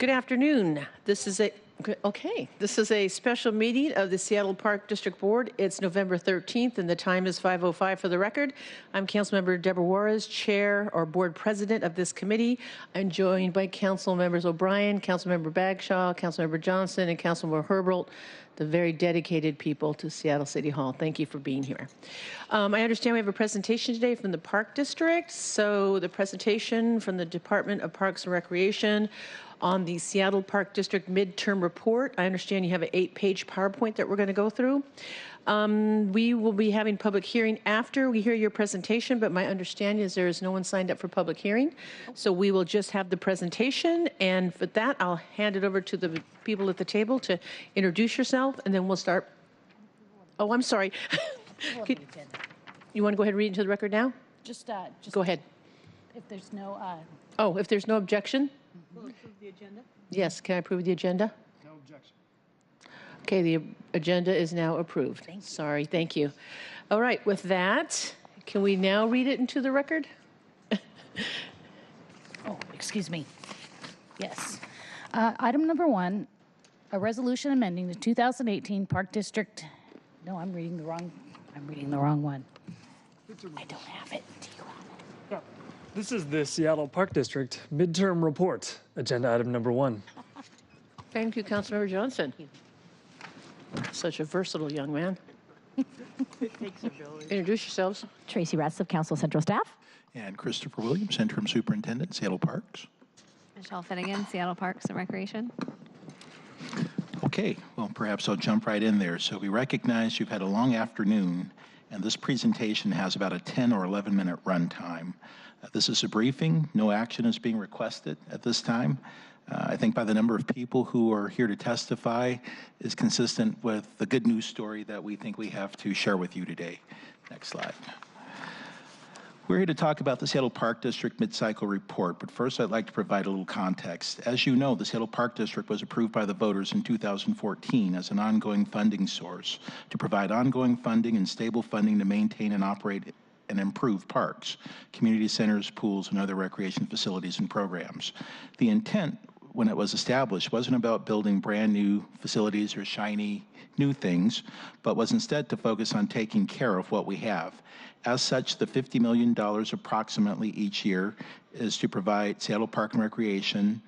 Good afternoon. This is a special meeting of the Seattle Park District Board. It's November 13th and the time is 5:05 for the record. I'm Councilmember Deborah Juarez, Chair or Board President of this committee. I'm joined by Council Members O'Brien, Councilmember Bagshaw, Councilmember Johnson, and Councilmember Herbold, the very dedicated people to Seattle City Hall. Thank you for being here. I understand we have a presentation today from the Park District. So the presentation from the Department of Parks and Recreation on the Seattle Park District midterm report. I understand you have an 8-page PowerPoint that we're going to go through. We will be having public hearing after we hear your presentation, but my understanding is there is no one signed up for public hearing. So we will just have the presentation, and for that, I'll hand it over to the people at the table to introduce yourself, and then we'll start. Oh, I'm sorry. You want to go ahead and read into the record now? Just go ahead. If there's no... if there's no objection? Will approve the agenda? Yes, can I approve the agenda? No objection. Okay, the agenda is now approved. Sorry, thank you. All right, with that, can we now read it into the record? Oh, excuse me. Yes. Item number 1, a resolution amending the 2018 Park District. No, I'm reading the wrong one. I don't have it. Do you have it? This is the Seattle Park District midterm report, agenda item number 1. Thank you, Councilmember Johnson. Such a versatile young man. Introduce yourselves. Tracy Ratz, Council Central Staff. And Christopher Williams, Interim Superintendent, Seattle Parks. Michelle Finnegan, Seattle Parks and Recreation. Okay, well, perhaps I'll jump right in there. So we recognize you've had a long afternoon, and this presentation has about a 10 or 11-minute run time. This is a briefing. No action is being requested at this time. I think by the number of people who are here to testify is consistent with the good news story that we think we have to share with you today. Next slide. We're here to talk about the Seattle Park District MidCycle Report, but first I'd like to provide a little context. As you know, the Seattle Park District was approved by the voters in 2014 as an ongoing funding source to provide ongoing funding and stable funding to maintain and operate and improve parks, community centers, pools, and other recreation facilities and programs. The intent when it was established wasn't about building brand new facilities or shiny new things, but was instead to focus on taking care of what we have. As such, the $50 million approximately each year is to provide Seattle Park and Recreation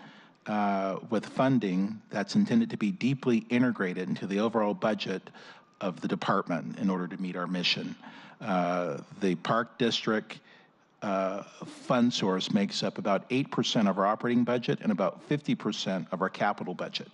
with funding that's intended to be deeply integrated into the overall budget of the department in order to meet our mission. The Park District fund source makes up about 8% of our operating budget and about 50% of our capital budget.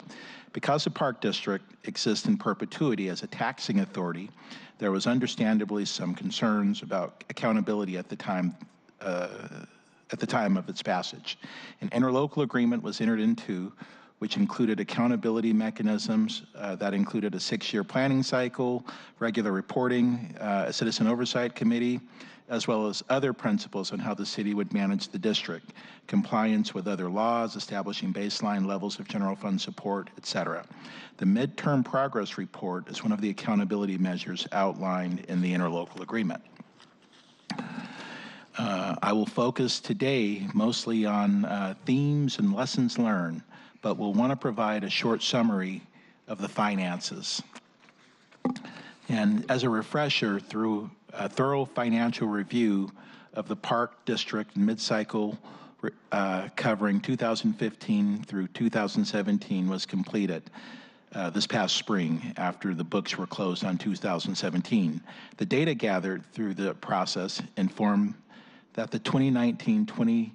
Because the Park District exists in perpetuity as a taxing authority, there was understandably some concerns about accountability at the time of its passage. An interlocal agreement was entered into which included accountability mechanisms that included a 6-year planning cycle, regular reporting, a citizen oversight committee, as well as other principles on how the city would manage the district, compliance with other laws, establishing baseline levels of general fund support, etc. The midterm progress report is one of the accountability measures outlined in the interlocal agreement. I will focus today mostly on themes and lessons learned, but we'll want to provide a short summary of the finances. And as a refresher, through a thorough financial review of the Park District mid-cycle covering 2015 through 2017 was completed this past spring after the books were closed on 2017. The data gathered through the process informed that the 2019-2020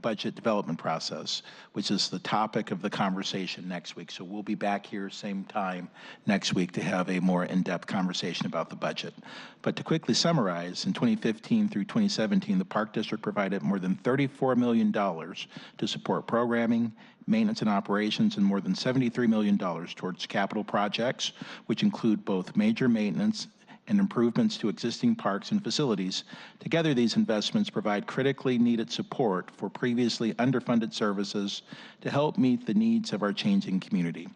budget development process, which is the topic of the conversation next week. So we'll be back here same time next week to have a more in-depth conversation about the budget. But to quickly summarize, in 2015 through 2017, the Park District provided more than $34 million to support programming, maintenance and operations, and more than $73 million towards capital projects, which include both major maintenance and improvements to existing parks and facilities. Together, these investments provide critically needed support for previously underfunded services to help meet the needs of our changing community.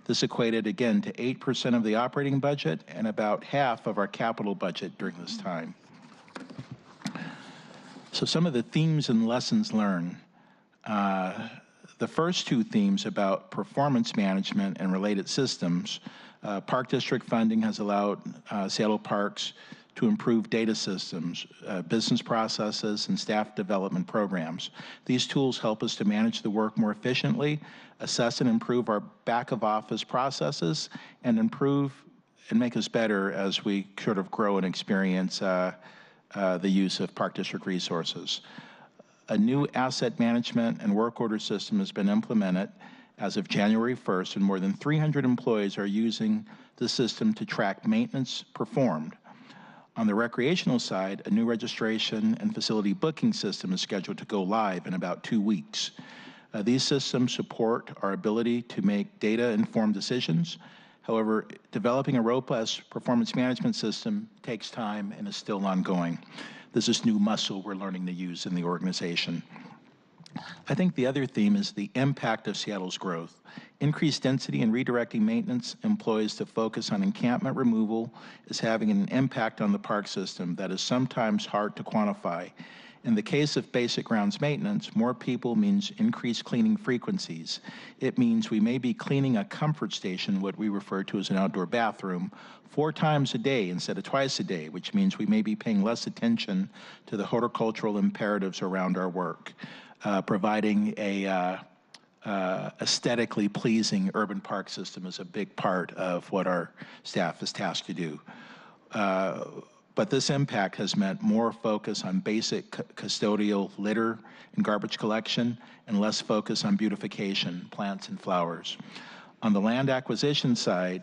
This equated again to 8% of the operating budget and about half of our capital budget during this time. So some of the themes and lessons learned. The first two themes about performance management and related systems, Park District funding has allowed Seattle Parks to improve data systems, business processes, and staff development programs. These tools help us to manage the work more efficiently, assess and improve our back of office processes, and improve and make us better as we sort of grow and experience the use of Park District resources. A new asset management and work order system has been implemented as of January 1st, and more than 300 employees are using the system to track maintenance performed. On the recreational side, a new registration and facility booking system is scheduled to go live in about 2 weeks. These systems support our ability to make data-informed decisions. However, developing a robust performance management system takes time and is still ongoing. This is new muscle we're learning to use in the organization. I think the other theme is the impact of Seattle's growth. Increased density and redirecting maintenance employees to focus on encampment removal is having an impact on the park system that is sometimes hard to quantify. In the case of basic grounds maintenance, more people means increased cleaning frequencies. It means we may be cleaning a comfort station, what we refer to as an outdoor bathroom, 4 times a day instead of twice a day, which means we may be paying less attention to the horticultural imperatives around our work. Providing a aesthetically pleasing urban park system is a big part of what our staff is tasked to do. But this impact has meant more focus on basic custodial litter and garbage collection and less focus on beautification, plants and flowers. On the land acquisition side,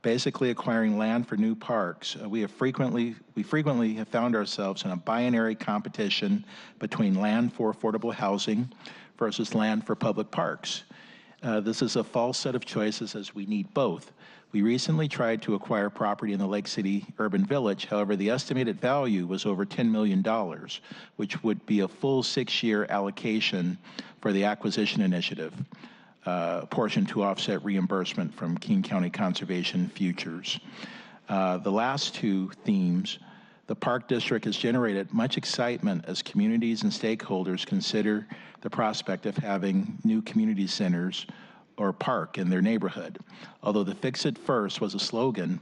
basically acquiring land for new parks, we frequently have found ourselves in a binary competition between land for affordable housing versus land for public parks. This is a false set of choices as we need both. We recently tried to acquire property in the Lake City Urban Village. However, the estimated value was over $10 million, which would be a full 6-year allocation for the acquisition initiative. Portion to offset reimbursement from King County Conservation Futures. The last two themes, the Park District has generated much excitement as communities and stakeholders consider the prospect of having new community centers or park in their neighborhood. Although the Fix It First was a slogan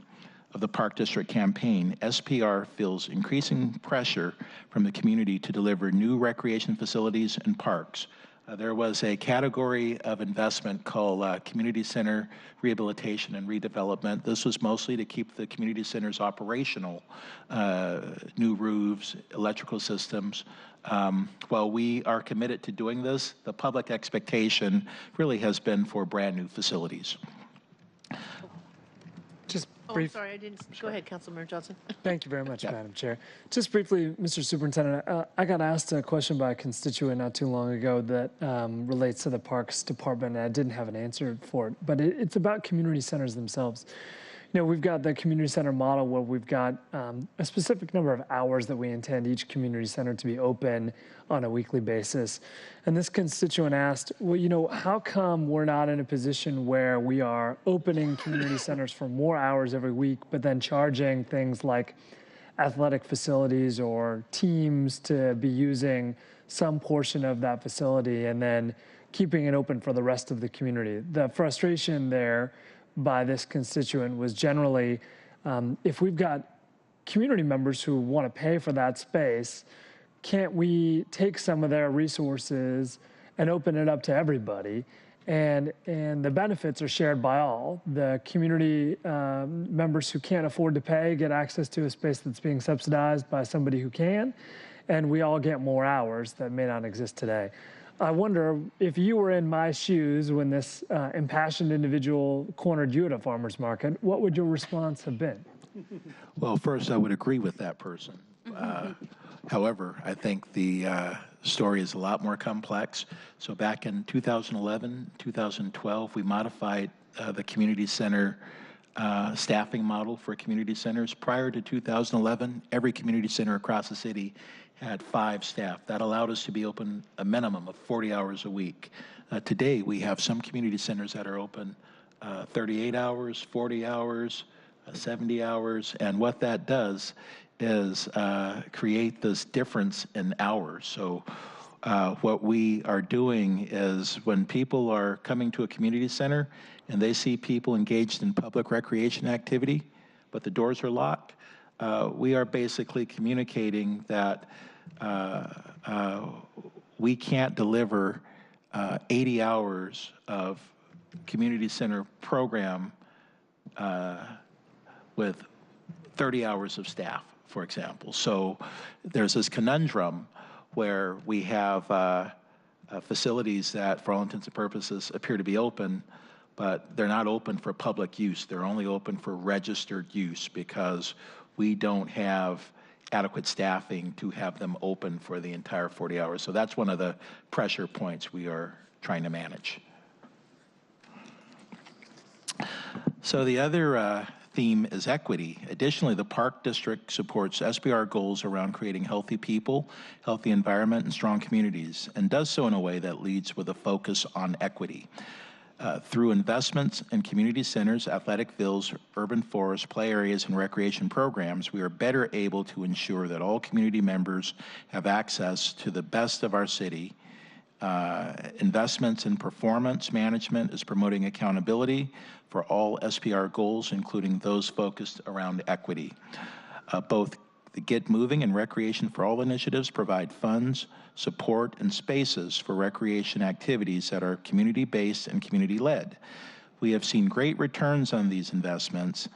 of the Park District campaign, SPR feels increasing pressure from the community to deliver new recreation facilities and parks. There was a category of investment called Community Center Rehabilitation and Redevelopment. This was mostly to keep the community centers operational, new roofs, electrical systems. While we are committed to doing this, the public expectation really has been for brand new facilities. Just Oh, brief. sorry, I didn't. Go ahead, Councilmember Johnson. Thank you very much, Madam Chair. Just briefly, Mr. Superintendent, I got asked a question by a constituent not too long ago that relates to the Parks Department, and I didn't have an answer for it, but it's about community centers themselves. You know, we've got the community center model where we've got a specific number of hours that we intend each community center to be open on a weekly basis. And this constituent asked, well, you know, how come we're not in a position where we are opening community centers for more hours every week, but then charging things like athletic facilities or teams to be using some portion of that facility and then keeping it open for the rest of the community? The frustration there by this constituent was generally, if we've got community members who want to pay for that space, can't we take some of their resources and open it up to everybody? And the benefits are shared by all. The community members who can't afford to pay get access to a space that's being subsidized by somebody who can, and we all get more hours that may not exist today. I wonder if you were in my shoes when this impassioned individual cornered you at a farmer's market, what would your response have been? Well, first, I would agree with that person. However, I think the story is a lot more complex. So back in 2011, 2012, we modified the community center staffing model for community centers. Prior to 2011, every community center across the city had 5 staff. That allowed us to be open a minimum of 40 hours a week. Today, we have some community centers that are open 38 hours, 40 hours, 70 hours, and what that does is create this difference in hours. So What we are doing is when people are coming to a community center and they see people engaged in public recreation activity, but the doors are locked, we are basically communicating that we can't deliver 80 hours of community center program with 30 hours of staff, for example. So there's this conundrum where we have facilities that, for all intents and purposes, appear to be open, but they're not open for public use. They're only open for registered use because we don't have adequate staffing to have them open for the entire 40 hours. So that's one of the pressure points we are trying to manage. So the other theme is equity. Additionally, the Park District supports SBR goals around creating healthy people, healthy environment, and strong communities, and does so in a way that leads with a focus on equity. Through investments in community centers, athletic fields, urban forests, play areas, and recreation programs, we are better able to ensure that all community members have access to the best of our city. Investments in performance management is promoting accountability for all SPR goals, including those focused around equity. Both the Get Moving and Recreation for All initiatives provide funds, support, and spaces for recreation activities that are community-based and community-led. We have seen great returns on these investments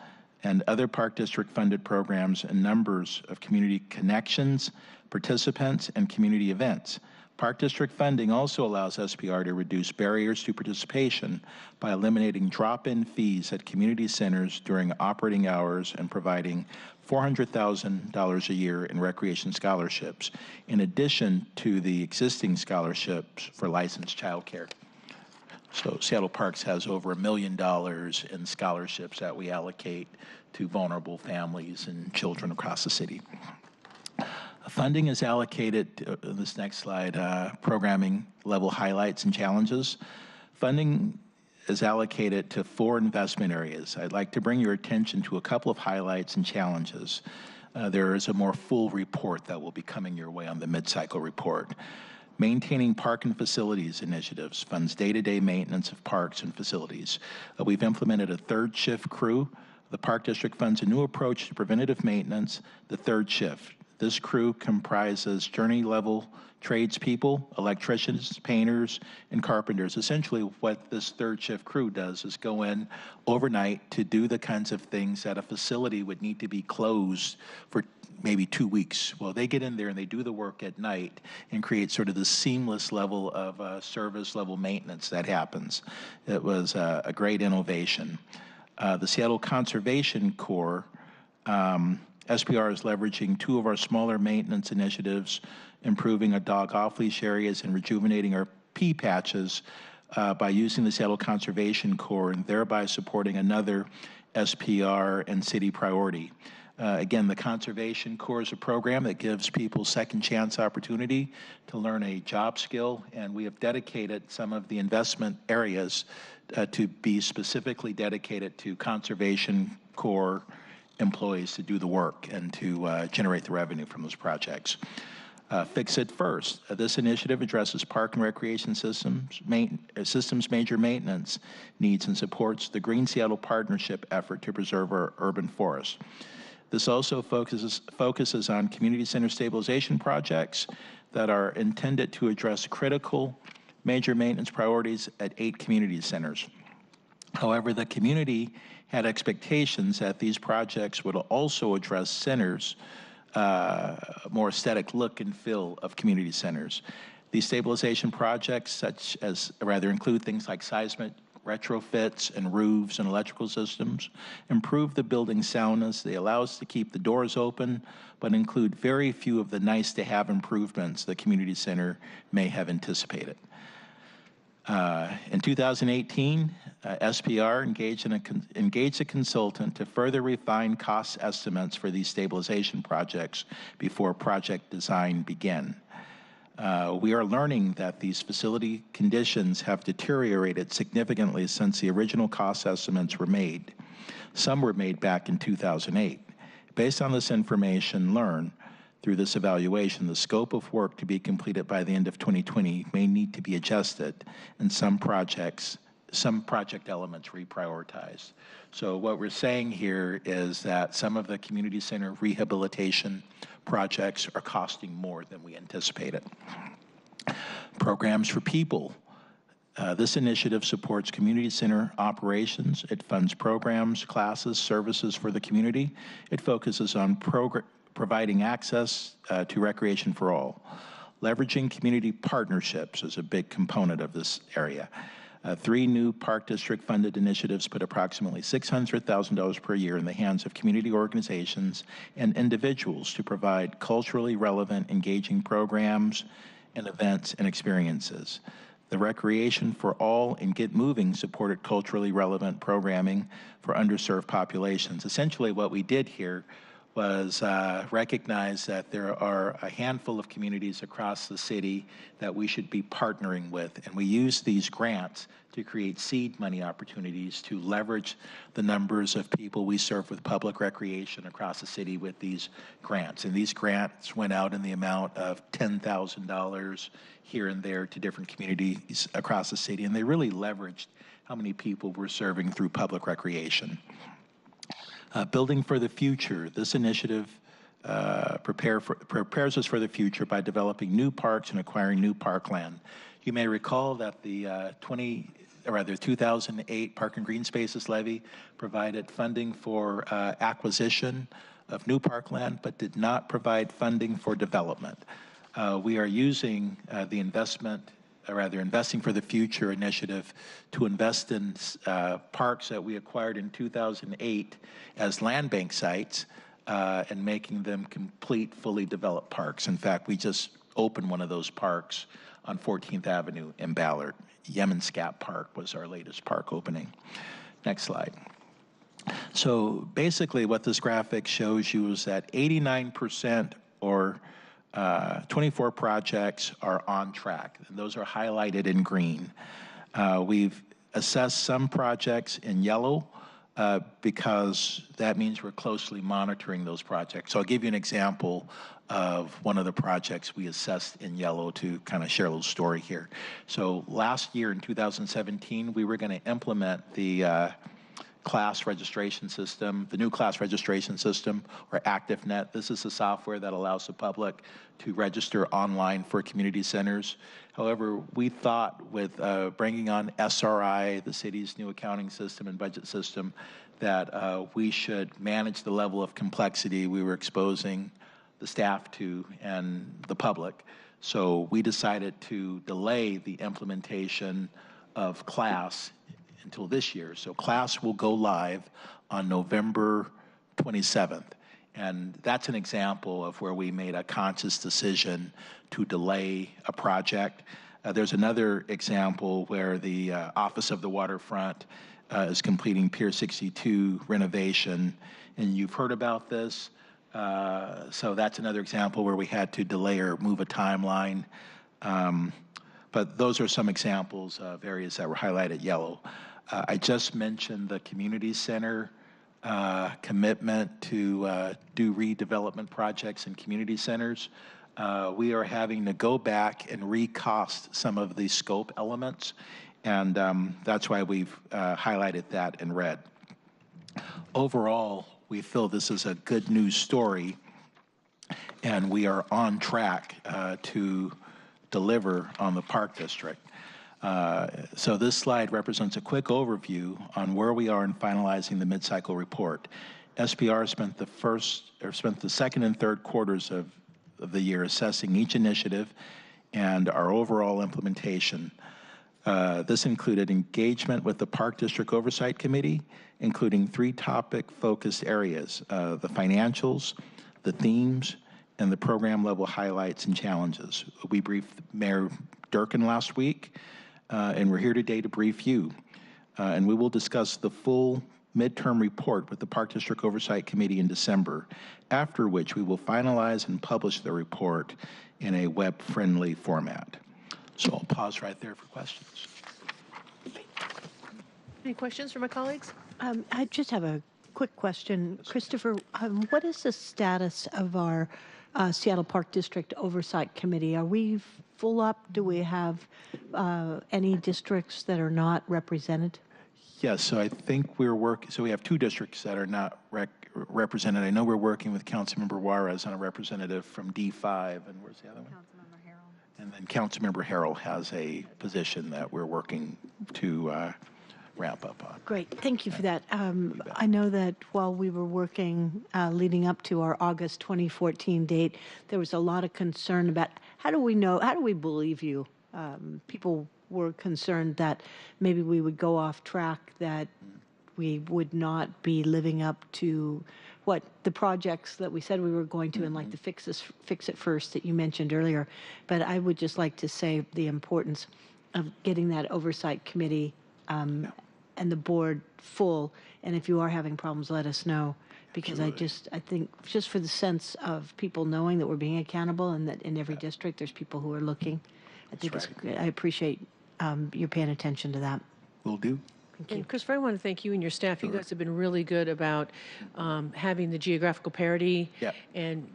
and other Park District funded programs and numbers of community connections, participants, and community events. Park District funding also allows SPR to reduce barriers to participation by eliminating drop-in fees at community centers during operating hours and providing $400,000 a year in recreation scholarships, in addition to the existing scholarships for licensed childcare. So Seattle Parks has over $1 million in scholarships that we allocate to vulnerable families and children across the city. Funding is allocated, this next slide, programming level highlights and challenges. Funding is allocated to 4 investment areas. I'd like to bring your attention to a couple of highlights and challenges. There is a more full report that will be coming your way on the MidCycle Report. Maintaining park and facilities initiatives funds day-to-day maintenance of parks and facilities. We've implemented a 3rd shift crew. The Park District funds a new approach to preventative maintenance, the 3rd shift. This crew comprises journey-level tradespeople, electricians, painters, and carpenters. Essentially, what this 3rd shift crew does is go in overnight to do the kinds of things that a facility would need to be closed for maybe 2 weeks. Well, they get in there and they do the work at night and create sort of the seamless level of service level maintenance that happens. It was a great innovation. The Seattle Conservation Corps, SPR is leveraging 2 of our smaller maintenance initiatives, improving our dog off-leash areas and rejuvenating our pea patches by using the Seattle Conservation Corps and thereby supporting another SPR and city priority. Again, the Conservation Corps is a program that gives people second chance opportunity to learn a job skill, and we have dedicated some of the investment areas to be specifically dedicated to Conservation Corps employees to do the work and to generate the revenue from those projects. Fix It First. This initiative addresses park and recreation systems major maintenance needs and supports the Green Seattle Partnership effort to preserve our urban forests. This also focuses on community center stabilization projects that are intended to address critical major maintenance priorities at 8 community centers. However, the community had expectations that these projects would also address centers, more aesthetic look and feel of community centers. These stabilization projects include things like seismic retrofits and roofs and electrical systems, improve the building soundness. They allow us to keep the doors open, but include very few of the nice to have improvements the community center may have anticipated. In 2018, SPR engaged a consultant to further refine cost estimates for these stabilization projects before project design began. We are learning that these facility conditions have deteriorated significantly since the original cost estimates were made. Some were made back in 2008. Based on this information learned, through this evaluation, the scope of work to be completed by the end of 2020 may need to be adjusted and some project elements reprioritized. So what we're saying here is that some of the community center rehabilitation projects are costing more than we anticipated. Programs for people. This initiative supports community center operations. It funds programs, classes, services for the community. It focuses on providing access to recreation for all. Leveraging community partnerships is a big component of this area. 3 new Park District funded initiatives put approximately $600,000 per year in the hands of community organizations and individuals to provide culturally relevant, engaging programs and events and experiences. The Recreation for All and Get Moving supported culturally relevant programming for underserved populations. Essentially what we did here was recognize that there are a handful of communities across the city that we should be partnering with, and we use these grants to create seed money opportunities to leverage the numbers of people we serve with public recreation across the city with these grants. And these grants went out in the amount of $10,000 here and there to different communities across the city, and they really leveraged how many people we're serving through public recreation. Building for the future. This initiative prepares us for the future by developing new parks and acquiring new parkland. You may recall that the 2008 Park and Green Spaces levy provided funding for acquisition of new parkland, but did not provide funding for development. We are using the Investing for the Future initiative to invest in parks that we acquired in 2008 as land bank sites and making them complete, fully developed parks. In fact, we just opened one of those parks on 14th Avenue in Ballard. Yemenscap Park was our latest park opening. Next slide. So basically what this graphic shows you is that 89% or 24 projects are on track, and those are highlighted in green. We've assessed some projects in yellow because that means we're closely monitoring those projects. So I'll give you an example of one of the projects we assessed in yellow to kind of share a little story here. So last year in 2017, we were going to implement the class registration system, the new class registration system, or ActiveNet. This is the software that allows the public to register online for community centers. However, we thought with bringing on SRI, the city's new accounting system and budget system, that we should manage the level of complexity we were exposing the staff to and the public. So we decided to delay the implementation of class until this year. So class will go live on November 27th. And that's an example of where we made a conscious decision to delay a project. There's another example where the Office of the Waterfront is completing Pier 62 renovation. And you've heard about this. So that's another example where we had to delay or move a timeline. But those are some examples of areas that were highlighted yellow. I just mentioned the community center commitment to do redevelopment projects in community centers. We are having to go back and recost some of the scope elements, and that's why we've highlighted that in red. Overall, we feel this is a good news story, and we are on track to deliver on the Park District. So this slide represents a quick overview on where we are in finalizing the mid-cycle report. SPR spent the second and third quarters of the year assessing each initiative and our overall implementation. This included engagement with the Park District Oversight Committee, including 3 topic-focused areas, the financials, the themes, and the program level highlights and challenges. We briefed Mayor Durkin last week, and we're here today to brief you. And we will discuss the full midterm report with the Park District Oversight Committee in December, after which we will finalize and publish the report in a web-friendly format. So I'll pause right there for questions. Any questions from my colleagues? I just have a quick question. Christopher, what is the status of our Seattle Park District Oversight Committee. Are we full up? Do we have any districts that are not represented? Yes, so I think we're working, so we have two districts that are not represented. I know we're working with Councilmember Juarez on a representative from D5, and where's the other one? Councilmember Harrell. And then Councilmember Harrell has a position that we're working to ramp up on. Great, thank you for that. I know that while we were working leading up to our August 2014 date, there was a lot of concern about how do we believe you? People were concerned that maybe we would go off track, that we would not be living up to what the projects that we said we were going to, and like the fix it first that you mentioned earlier. But I would just like to say the importance of getting that oversight committee and the board full. And if you are having problems, let us know, because I think just for the sense of people knowing that we're being accountable and that in every district there's people who are looking. I think it's great. I appreciate you paying attention to that. Will do. And Christopher, I want to thank you and your staff. You guys have been really good about having the geographical parity and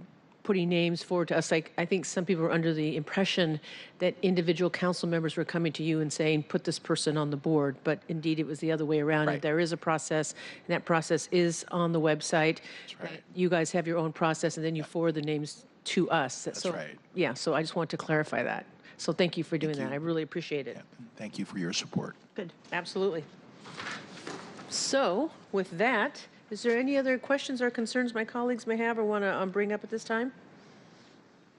putting names forward to us. Like, I think some people were under the impression that individual council members were coming to you and saying, put this person on the board. But indeed, it was the other way around. Right. There is a process, and that process is on the website. That's right. You guys have your own process, and then you forward the names to us. That's so, right. Yeah, so I just want to clarify that. So thank you for doing that. I really appreciate it. Yeah. Thank you for your support. Good. Absolutely. So with that, is there any other questions or concerns my colleagues may have or want to bring up at this time?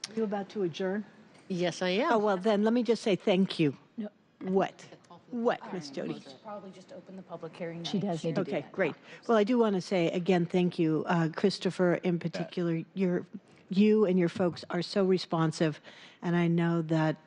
Are you about to adjourn? Yes, I am. Oh, well, then let me just say thank you. No. What, Miss Jody? We should probably just open the public hearing. She does need to do Okay, that. great. Well, I do want to say again, thank you, Christopher, in particular. You and your folks are so responsive, and I know that,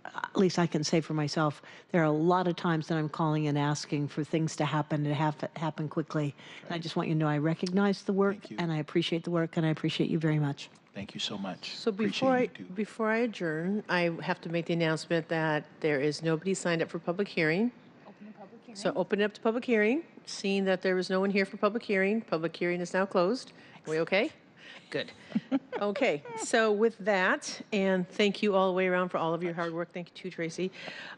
at least I can say for myself, there are a lot of times that I'm calling and asking for things to happen happen quickly. And I just want you to know I recognize the work, Thank you. and I appreciate the work, and I appreciate you very much. Thank you so much. So Appreciate you too. before I adjourn, I have to make the announcement that there is nobody signed up for public hearing. Open the public hearing. So open it up to public hearing. Seeing that there was no one here for public hearing is now closed. Are we okay? Good. Okay, so with that, and thank you all the way around for all of your hard work. Thank you too, Tracy.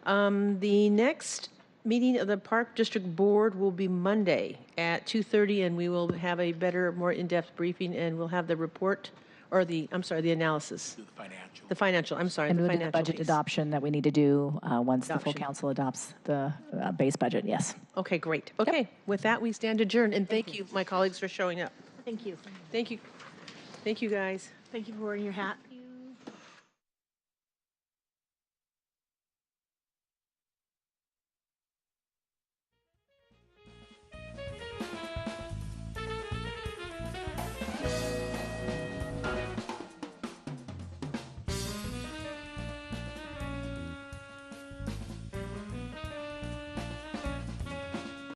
The next meeting of the Park District Board will be Monday at 2:30, and we will have a better, more in-depth briefing, and we'll have the report, or the analysis. Do the financial. The financial, I'm sorry, And the we'll do the financial budget piece. adoption that we need to do once the full Adoption. council adopts the base budget, yes. Okay, great. Okay, with that, we stand adjourned, and thank you, my colleagues, for showing up. Thank you. Thank you. Thank you, guys. Thank you for wearing your hat.